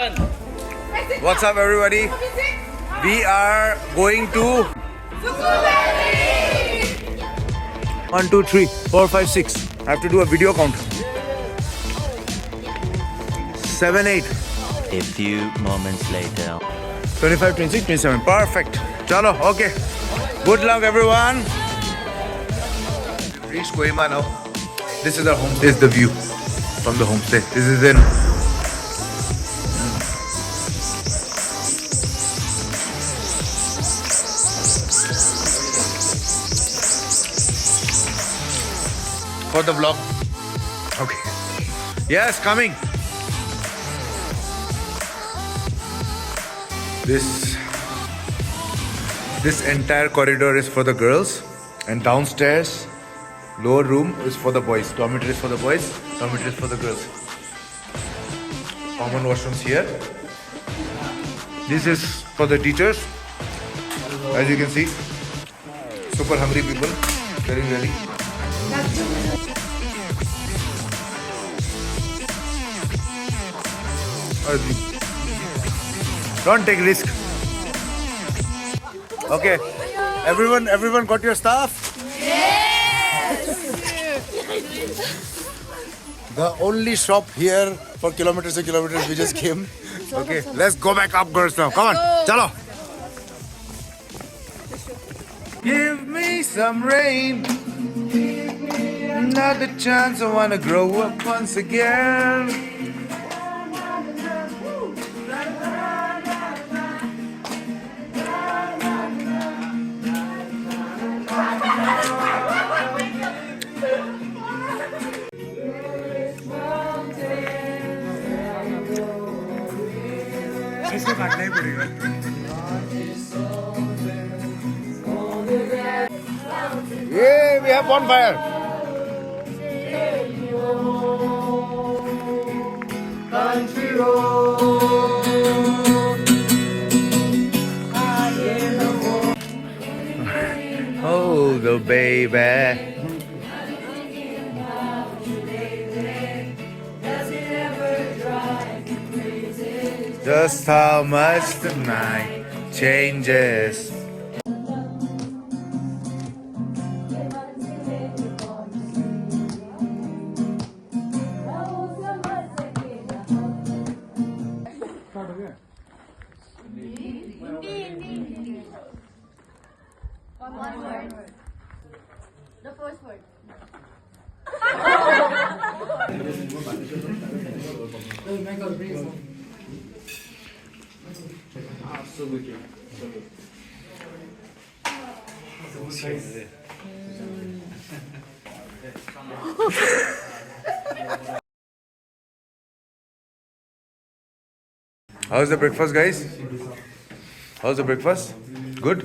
What's up, everybody? We are going to 1, 2, 3, 4, 5, 6. I have to do a video count. 7, 8. A few moments later. 25, 26, 27. Perfect. Chalo, okay. Good luck, everyone. Reach Kohima now. This is our home. This is the view from the homestay. This is in. For the vlog. Okay. Yes, coming. This entire corridor is for the girls, and downstairs, lower room is for the boys. Dormitory is for the boys, dormitory is for the girls. Common washrooms here. This is for the teachers. As you can see, super hungry people, getting ready. Don't take risk. Okay, everyone got your stuff? Yes! The only shop here for kilometers and kilometers we just came. Okay, let's go back up, girls, now. Come on, chalo. Give me some rain. Another chance, I wanna grow up once again. इसको काटना ही पड़ेगा. Yeah, we have bonfire. Country road. Oh, the baby. Just how much the night changes. One word. The first word. How's the breakfast, guys? How's the breakfast? Good?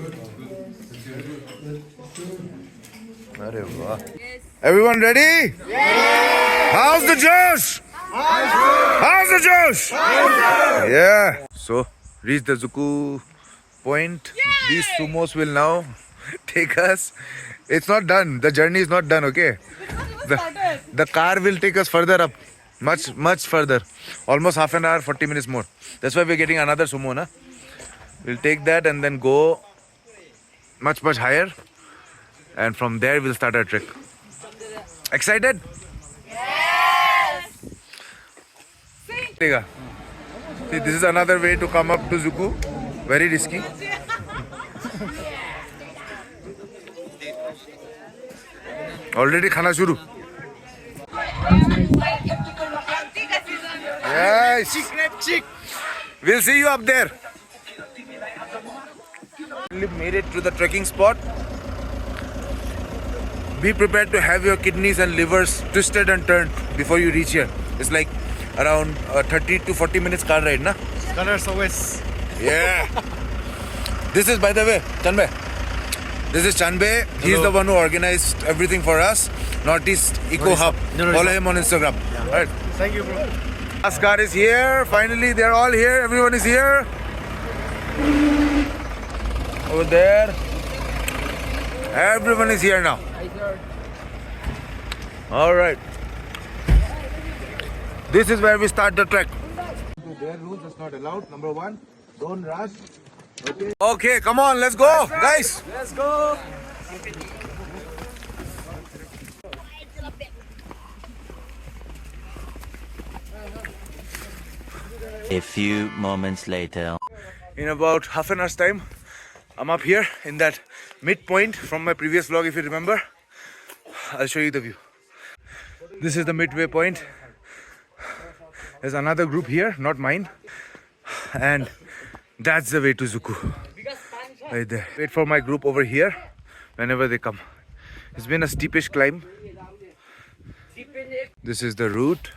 Everyone ready? How's the Josh? How's the Josh? Yeah. So, reach the Zuku point. These sumos will now take us. It's not done. The journey is not done, okay? The car will take us further up. Much further. Almost half an hour, 40 minutes more. That's why we're getting another sumo, na? We'll take that and then go much higher. And from there, we'll start our trek. Excited? Yes! See, this is another way to come up to Zuku. Very risky. Already khana shuru. Yes. We'll see you up there. We made it to the trekking spot. Be prepared to have your kidneys and livers twisted and turned before you reach here. It's like around 30 to 40 minutes car ride, na? Colors always. Yeah. This is, by the way, Chanbei. This is Chanbei. He's the one who organized everything for us. Northeast Eco Hub. Follow him on Instagram. Yeah. Right. Thank you, bro. Last car is here. Finally, they're all here. Everyone is here. Over there. Everyone is here now. All right. This is where we start the trek. Their rules is not allowed. Number one, don't rush. Okay, come on, let's go, guys. Let's go. A few moments later. In about half an hour's time, I'm up here in that midpoint from my previous vlog, if you remember. I'll show you the view. This is the midway point. There's another group here, not mine. And that's the way to Zuku. Right there. Wait for my group over here whenever they come. It's been a steepish climb. This is the route.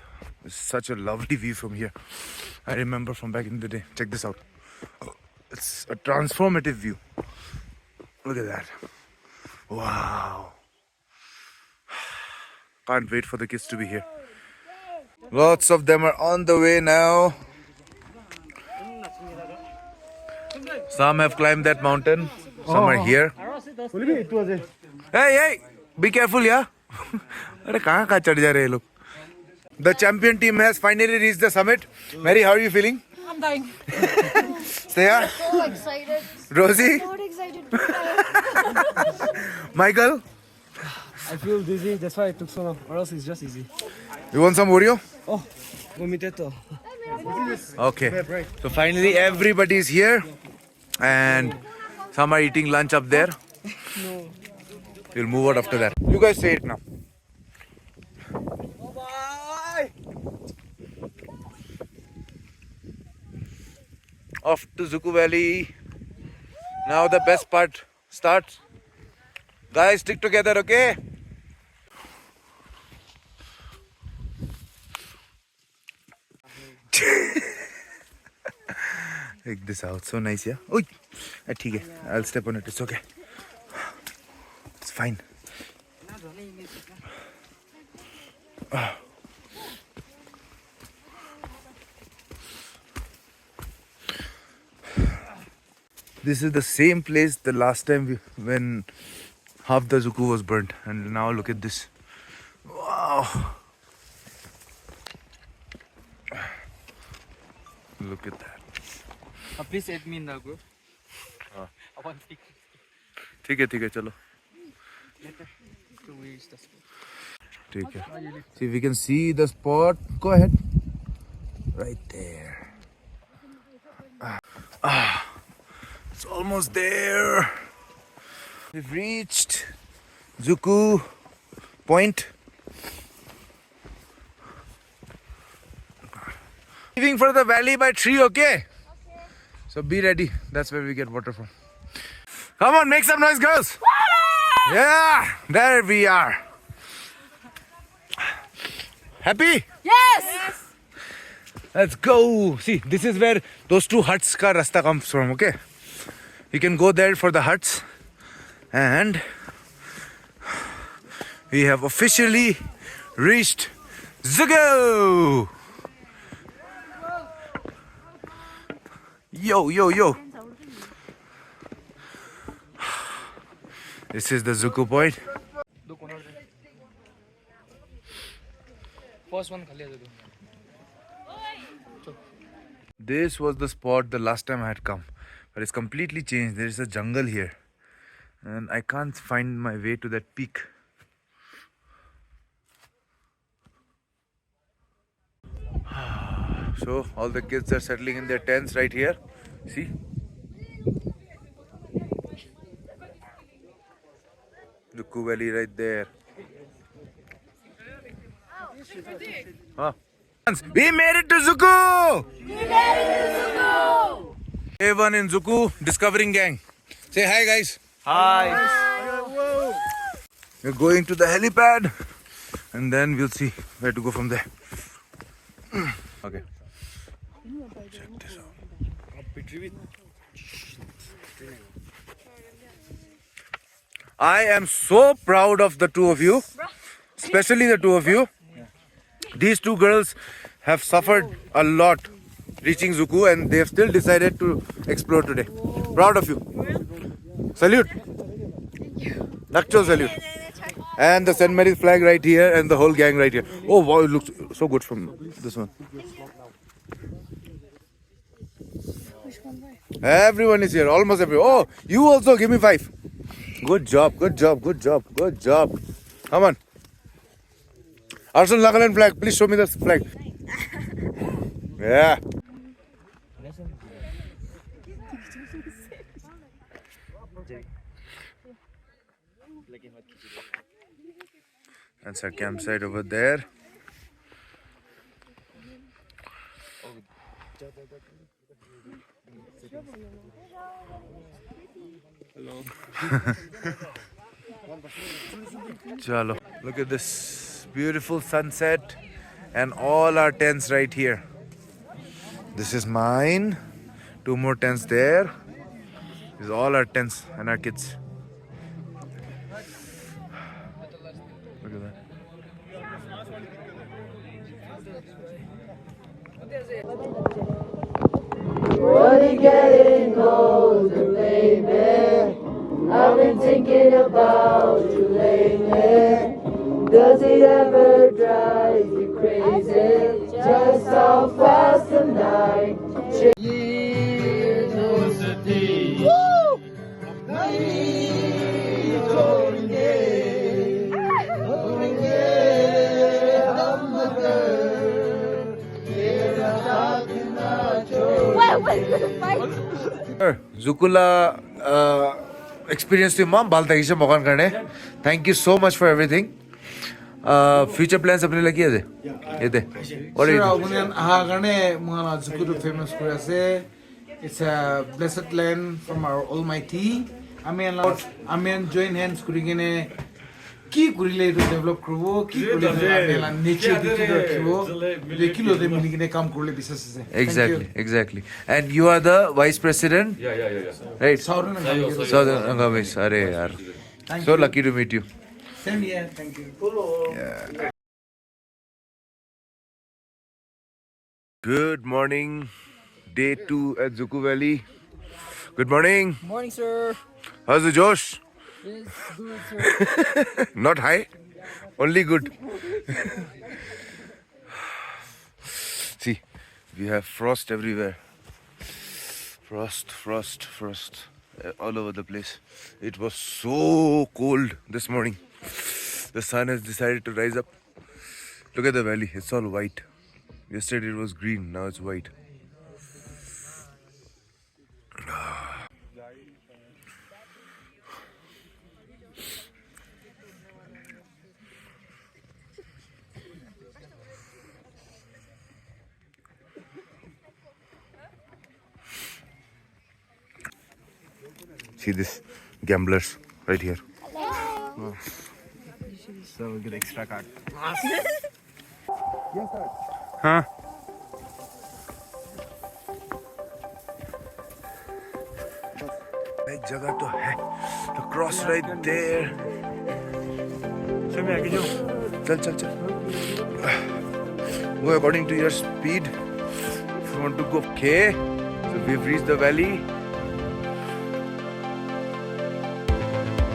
It's such a lovely view from here. I remember from back in the day. Check this out. It's a transformative view. Look at that. Wow. Can't wait for the kids to be here. Lots of them are on the way now. Some have climbed that mountain. Some are here. Hey, hey! Be careful, yeah? The champion team has finally reached the summit. Mary, how are you feeling? I'm dying. Sneha? So excited. Rosie? So excited. Michael? I feel dizzy. That's why it took so long. Or else it's just easy. You want some Oreo? Oh, vomiteto. Okay. So finally everybody is here. And some are eating lunch up there. No. We'll move out after that. You guys say it now. Bye. Off to Zuku Valley. Now the best part starts. Guys, stick together, okay? Check this out. So nice, yeah? Oi! Okay. I'll step on it. It's okay. It's fine. This is the same place the last time when half the Zuku was burnt, and now look at this. Wow! Look at that. Please add me in the group. I want to ठीक है चलो. reach the spot. ठीक है. See if we can see the spot. Go ahead. Right there. It's almost there. We've reached Zuku Point. Leaving for the valley by tree, okay? So be ready. That's where we get water from. Come on, make some noise, girls. Yeah, there we are. Happy? Yes! Let's go. See, this is where those two huts ka rasta comes from, okay? You can go there for the huts. And we have officially reached Zugu. Yo, yo, yo. This is the Zuku Point. First one khali This was the spot the last time I had come, but it's completely changed. There is a jungle here, and I can't find my way to that peak. So all the kids are settling in their tents right here. See? Zuku Valley right there. Huh. We made it to Zuku! A1 in Zuku, discovering gang. Say hi, guys. Hi. We're going to the helipad, and then we'll see where to go from there. Okay. Check this out. I am so proud of the two of you, especially the two of you. These two girls have suffered a lot reaching Zuku, and they have still decided to explore today. Proud of you. Salute. Actual salute. And the St. Mary's flag right here, and the whole gang right here. Oh wow, it looks so good from this one. Everyone is here. Almost everyone. Oh, you also. Give me 5. Good job. Good job. Good job. Good job. Come on. Arsenal Nagaland flag. Please show me the flag. Yeah. That's our campsite over there. Chalo. Look at this beautiful sunset and all our tents right here. This is mine. 2 more tents there. This is all our tents and our kids. Look at that. What are you getting older, baby? I've been thinking about you lately. Does it ever drive you crazy? Just how fast the night changes. Woo! What was the fight? Zukula experience to mom balta isha mokan karne. Thank you so much for everything. Future plans apne lagi ade. Ede. What are you doing? Famous it's a blessed land from our Almighty. Amen. Join hands kurigene ki kurile to develop kurbo ki kurile nature de kilo de minigene kam kurle bisas. Exactly. And you are the vice president? Yeah. Right. Southern Angamis. Arey yaar. So lucky to meet you. Same here. Thank you. Yeah. Good morning. Day 2 at Zuku Valley. Good morning. Morning, sir. How's the Josh? Yes, good, sir. Not high, only good. See, we have frost everywhere. Frost all over the place. It was so cold this morning. The sun has decided to rise up. Look at the valley, it's all white. Yesterday it was green, now it's white. See this gamblers right here. Oh. So we'll get extra card. Huh? एक जगह तो है, the cross right there. चल. Go according to your speed. If you want to go, okay. So we've reached the valley.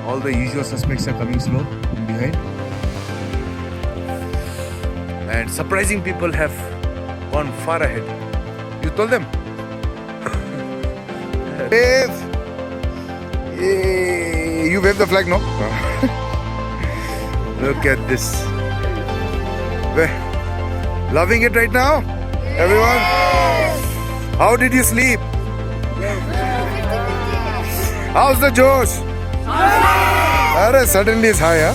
All the usual suspects are coming slow from behind. And surprising people have gone far ahead. You told them? Wave! Yay! You wave the flag, no? Look at this. Loving it right now? Everyone? How did you sleep? How's the Josh? Suddenly it's high, huh?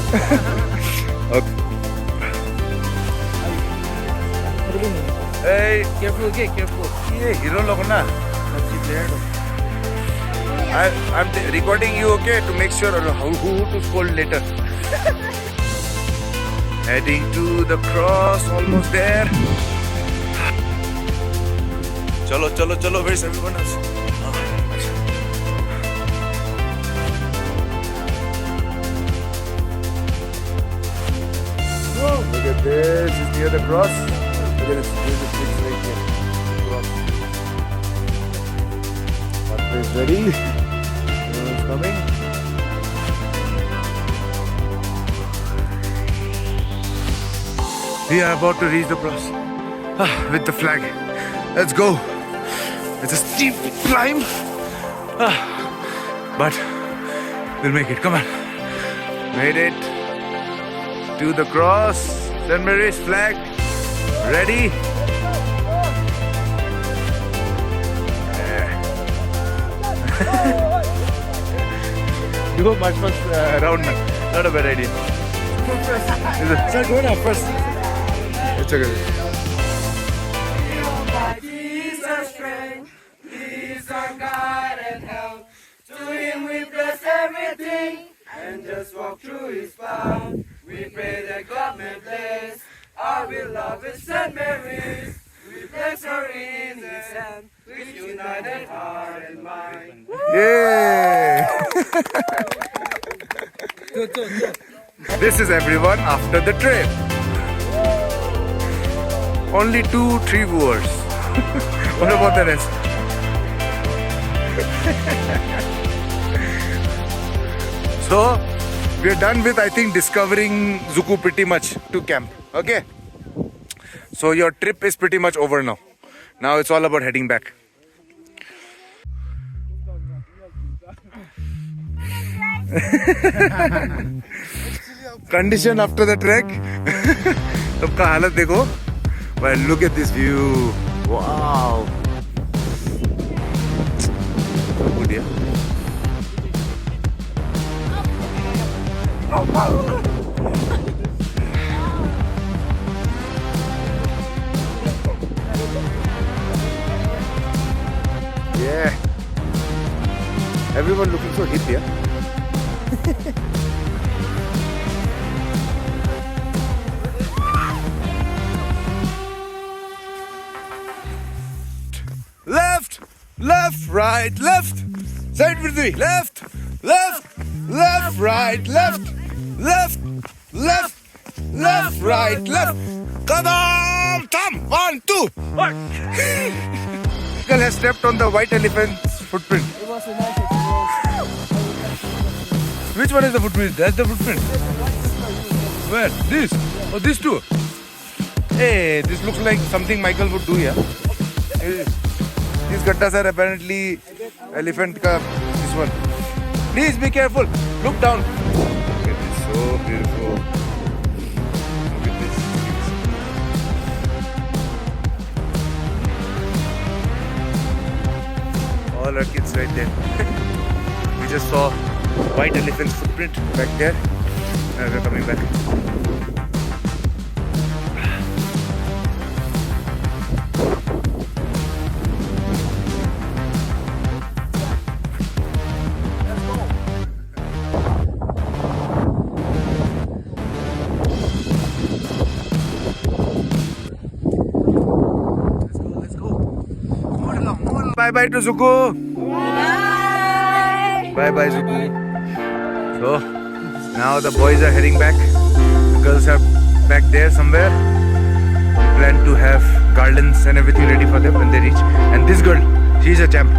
Okay. Hey, Careful. yeah, hero logo na. I'm recording you, okay, to make sure who to scold later. Heading to the cross, almost there. Chalo, where's everyone else? Look at this, it's near the cross. Look at this, there's a bridge right here. Cross. Pathway is ready. Everyone's coming. We are about to reach the cross with the flag. Let's go. It's a steep climb. But we'll make it. Come on. Made it to the cross. St. Mary's flag. Ready? You go march first round. Not a bad idea. Sir, go now first. It's okay. He's our strength, He's our guide and help. To Him we bless everything and just walk through His path. We pray that God may bless our beloved St. Mary's. We bless her in His hand with united heart and mind. Yay! This is everyone after the trip. Only 2-3 viewers. What about the rest? So, we are done with, I think, discovering Zuku pretty much to camp. Okay? So, your trip is pretty much over now. Now it's all about heading back. Condition after the trek. सबका हालत देखो. But look at this view. Wow. So good, yeah. Yeah. Everyone looking so hip, yeah. Left, left, right, left. Side with me. Left, left, left, right, left, left, left, left, right, left. Kadam, thumb. 1, 2. Uncle has stepped on the white elephant's footprint. Which one is the footprint? That's the footprint. Where? This? Oh, this too? Hey, this looks like something Michael would do, yeah? These gattas are apparently elephant ka, this one. Please be careful. Look down. Look at this, so beautiful. Look at this. All our kids right there. We just saw white elephant's footprint back there. Now we're coming back. Bye bye to Zuku. Bye bye Zuku. So now the boys are heading back. The girls are back there somewhere. We plan to have garlands and everything ready for them when they reach. And this girl, she's a champ.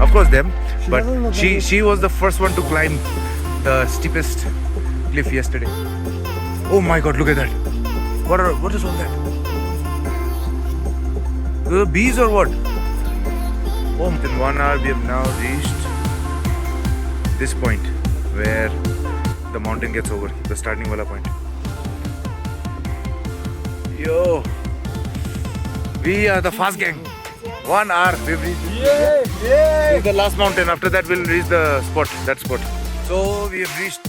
Of course them, but she was the first one to climb the steepest cliff yesterday. Oh my God! Look at that. What is all that? The bees or what? Oh, in 1 hour we have now reached this point where the mountain gets over, the starting wala point. Yo, we are the fast gang. 1 hour we've reached. Yeah. This is the last mountain. After that we'll reach the spot, that spot. So we have reached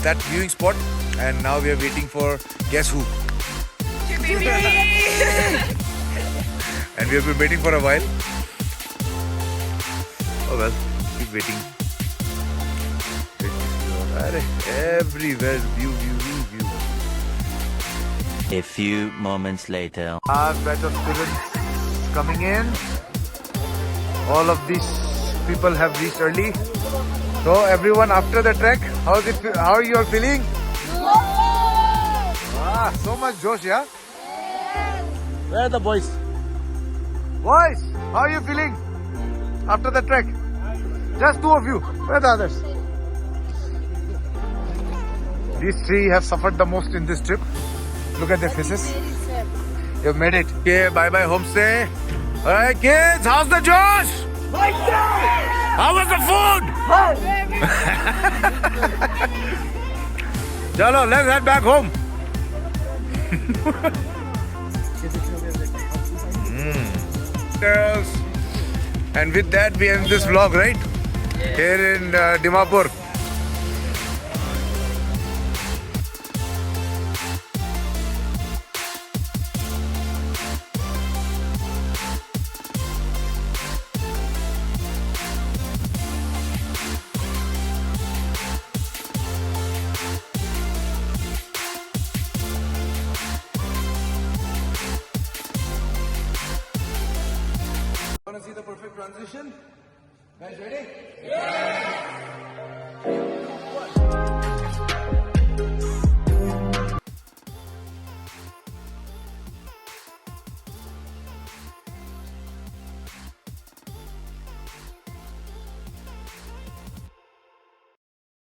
that viewing spot, and now we are waiting for guess who? And we have been waiting for a while. Oh well, keep waiting. Everywhere view. A few moments later. Last batch of students coming in. All of these people have reached early. So everyone after the trek, how are you all feeling? Ah, so much josh, yeah? Where are the boys? Boys, how are you feeling after the trek? Just 2 of you. Where are the others? These 3 have suffered the most in this trip. Look at their faces. You've made it. Okay, bye bye homestay. All right, kids, how's the Josh? How was the food? Chalo, let's head back home. Yes. And with that, we end this vlog, right? Here in Dimapur. Want to see the perfect transition? Guys, ready? Yeah!